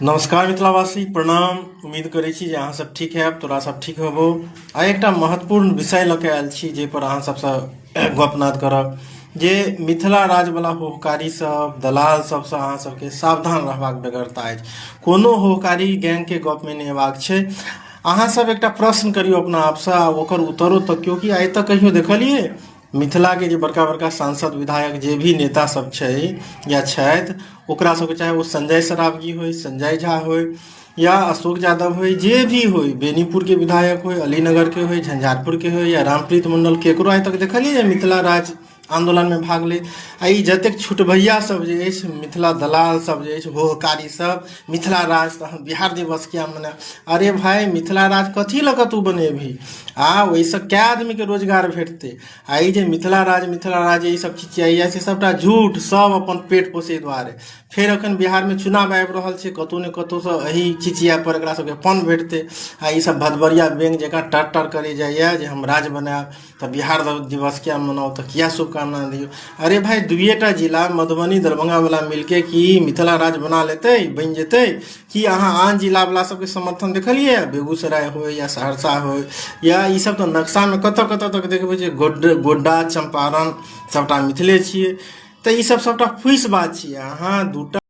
नमस्कार मिथिलावासी, प्रणाम। उम्मीद करै छी जे अहाँ सब ठीक हैब, तोरा सब ठीक हेबो। आइ एकटा महत्वपूर्ण विषय लऽ के आयल छी जे पर अहाँ सबसँ गपनाद करब, जे मिथिला राजवला होहकारी सब, दलाल सबसँ अहाँ सबके सावधान रहबाक बेगरता अछि। कोनो होहकारी गैंगके गपमे नहि हेबाक छै। अहाँ सब एकटा प्रश्न करियौ अपना आपसँ आ ओकर उत्तरो तकियौ कि आइ तक कहियो देखलियै मिथिलाके जे बड़का बड़का सांसद विधायक जे भी नेता सब छै या छथि, ओकरा सबके चाहे वो संजय सरावगी होय, संजय झा होय या अशोक यादव होय, जे भी होय, बेनीपुर के विधायक होय, अलीनगर के होय, झंझारपुर के होय या रामप्रीत मंडल, केकरो आइ तक देखलियै जे मिथिला राज आंदोलन में भाग ले। आ ई जतेक छुटभैया सब जे अछि, मिथिला दलाल सब जे अछि, होहकारी सब, मिथिला राज तहन बिहार दिवस किया मने। अरे भाई, मिथिला राज कथी लऽ कऽ तू बनेबही? आ ओहिसँ कए आदमीके रोजगार भेटतै? आ ई जे मिथिला राज ई सब चिचियाइया से सबटा झूठ, सब अपन पेट पोषै दुआरे। फेर अखन बिहारमे चुनाव आबि रहल छै, कतहु ने कतहुसँ एही चिचिया पर एकरा सबके फंड भेटतै। आ ई सब भदबरिया बेंग जकाँ टर टर करे जाइए जे हम राज बनायब तऽ बिहार दिवस किया मनाओ, तऽ किया शुभकामना दियौ। अरे भाई, दुइएटा जिला मधुबनी दरभंगा वाला मिलके की मिथिला राज बना लेतै, बनि जेतै? कि अहाँ आन जिला वाला सबके समर्थन देखलियै? बेगूसराय हो या सहरसा हो या ई सब तो नक्शा में कतऽ कतऽ तक देखबै छै, गोड्डा चंपारण सबटा मिथिले छियै। तऽ ई सब सबटा फुसि बात छियै। अहाँ दूटा